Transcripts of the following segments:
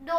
2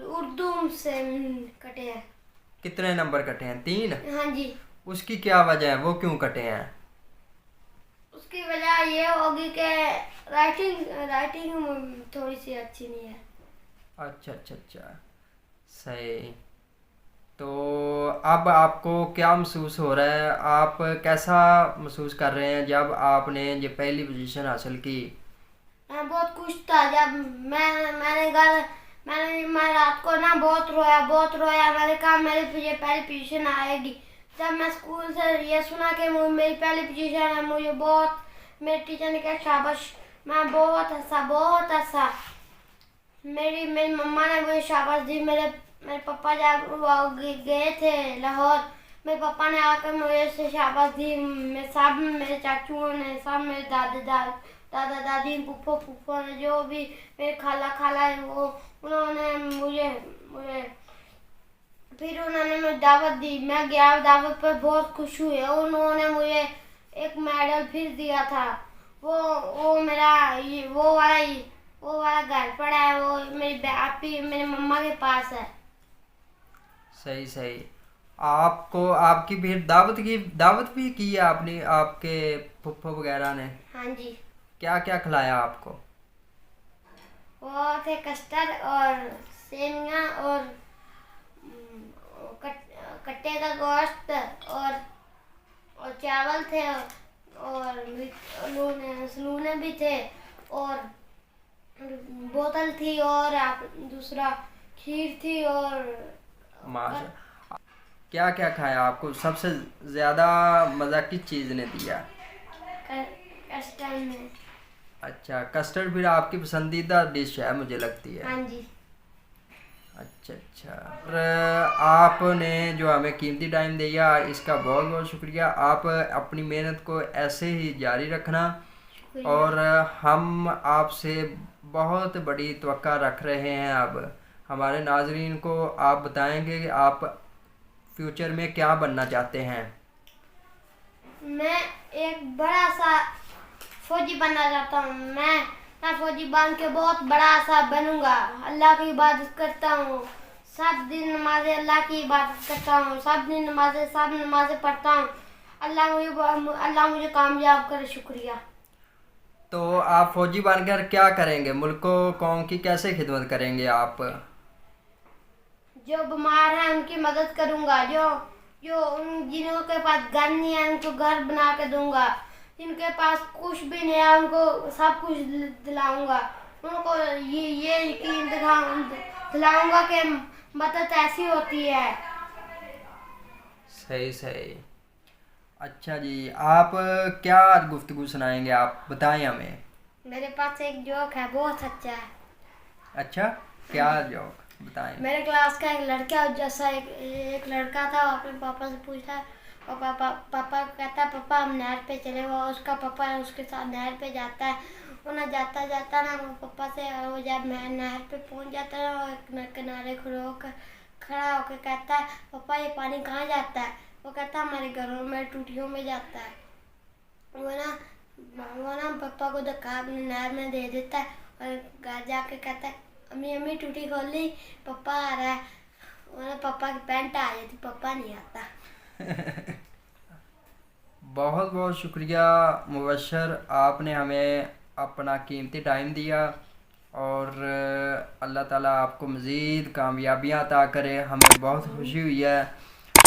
उर्दू से कटे हैं। कितने नंबर कटे हैं? 3। हाँ जी। उसकी क्या वजह है, वो क्यों कटे हैं? उसकी वजह ये होगी कि राइटिंग थोड़ी सी अच्छी नहीं है। अच्छा अच्छा अच्छा, सही। तो अब आपको क्या महसूस हो रहा है, आप कैसा महसूस कर रहे हैं जब आपने ये पहली पोजीशन हासिल की? मैं बहुत खुश था जब मैं रात को ना बहुत रोया। मैंने कहा मेरी ये पहली पोजीशन आएगी। जब मैं स्कूल से ये सुना कि मेरी पहली पोजीशन है, मुझे बहुत, मेरे टीचर ने कहा शाबाश। मैं बहुत हंसा। मेरी मम्मा ने मुझे शाबाश दी। मेरे पापा जब वो गए थे लाहौर, मेरे पापा ने आकर मुझे से शाबाश दी। मेरे चाचुओं ने, सब मेरे दादा दादी, फूफो ने, जो भी मेरे खाला है, वो उन्होंने मुझे फिर उन्होंने मुझे दावत दी। मैं गया दावत पर, बहुत खुश हुए। उन्होंने मुझे एक मेडल फिर दिया था। वो वाला घर पड़ा है, वो मेरी मम्मा के पास है। सही। आपको आपकी फिर दावत भी की है आपने, आपके फुफ्फो वगैरह ने? हाँ जी। क्या क्या खिलाया आपको? वो थे कस्टर्ड और सेमियाँ और कट्टे का गोश्त और चावल थे और लूने भी थे और बोतल थी और दूसरा खीर थी और माशा। क्या क्या खाया आपको? सबसे ज़्यादा मज़ा किस चीज़ ने दिया? कस्टर्ड में। अच्छा, कस्टर्ड फिर आपकी पसंदीदा डिश है मुझे लगती है। हाँ जी। अच्छा। और आपने जो हमें कीमती टाइम दिया, इसका बहुत बहुत शुक्रिया। आप अपनी मेहनत को ऐसे ही जारी रखना और हम आपसे बहुत बड़ी तवक्का रख रहे हैं। अब हमारे नाजरीन को आप बताएंगे कि आप फ्यूचर में क्या बनना चाहते हैं? मैं एक बड़ा सा फौजी बनना चाहता हूँ। मैं फौजी बन के बहुत बड़ा सा बनूंगा। अल्लाह की इबादत करता हूँ, सब दिन नमाज़ें अल्लाह की इबादत करता हूँ, सब नमाज़ें पढ़ता हूँ। अल्लाह मुझे कामयाब करे। शुक्रिया। तो आप फौजी बनकर क्या करेंगे? मुल्क को, कौम की कैसे खिदमत करेंगे आप? जो बीमार हैं उनकी मदद करूंगा। जिनों के पास घर नहीं है उनको घर बना के दूंगा। जिनके पास कुछ भी नहीं है उनको सब कुछ दिलाऊंगा। उनको ये यकीन दिलाऊंगा कि मदद ऐसी होती है। सही। अच्छा जी, आप क्या गुफ्तगू सुनाएंगे? आप बताएं हमें। मेरे पास एक जोक है, बहुत सच्चा है। अच्छा, क्या जोक बताएं? मेरे क्लास का एक लड़का, जैसा एक लड़का था, वो अपने पापा से पूछा और पापा कहता है पापा हम नहर पे चले। वो उसका पापा उसके साथ नहर पे जाता है। वो ना जाता ना वो पापा से, वो जब नहर पे पहुंच जाता है वो एक किनारे खड़ा होकर कहता है पापा ये पानी कहाँ जाता है? वो कहता है हमारे घरों में टूटियों में जाता है। वो ना पापा को धक्का अपने नहर में दे देता है और घर जाके कहता है अम्मी टूटी खोल ली, पापा आ रहा है। वो ना पापा की पैंट आ जाती, पापा नहीं आता। बहुत बहुत शुक्रिया मुबशर, आपने हमें अपना कीमती टाइम दिया और अल्लाह ताला आपको मज़ीद कामयाबियाँ अता करे। हमें बहुत खुशी हुई है।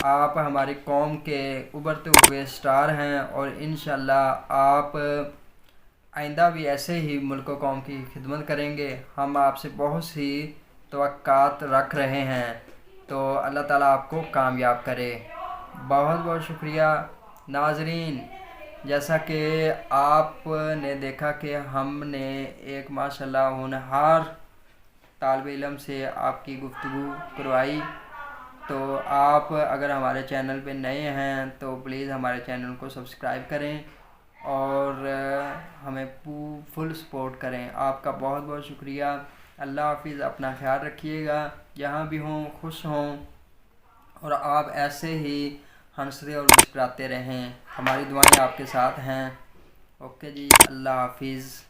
आप हमारी कौम के उभरते हुए स्टार हैं और इंशाल्लाह आप आइंदा भी ऐसे ही मुल्क और कौम की खिदमत करेंगे। हम आपसे बहुत सी तवक्कात रख रहे हैं, तो अल्लाह ताला आपको कामयाब करे। बहुत बहुत शुक्रिया नाजरीन। जैसा कि आपने देखा कि हमने एक माशाल्लाह होनहार तालिब इल्म से आपकी गुफ्तगू करवाई। तो आप अगर हमारे चैनल पे नए हैं तो प्लीज़ हमारे चैनल को सब्सक्राइब करें और हमें फुल सपोर्ट करें। आपका बहुत बहुत शुक्रिया। अल्लाह हाफिज़। अपना ख्याल रखिएगा, जहाँ भी हों खुश हों और आप ऐसे ही हंसते और मुस्कुराते रहें। हमारी दुआएं आपके साथ हैं। ओके जी, अल्लाह हाफिज़।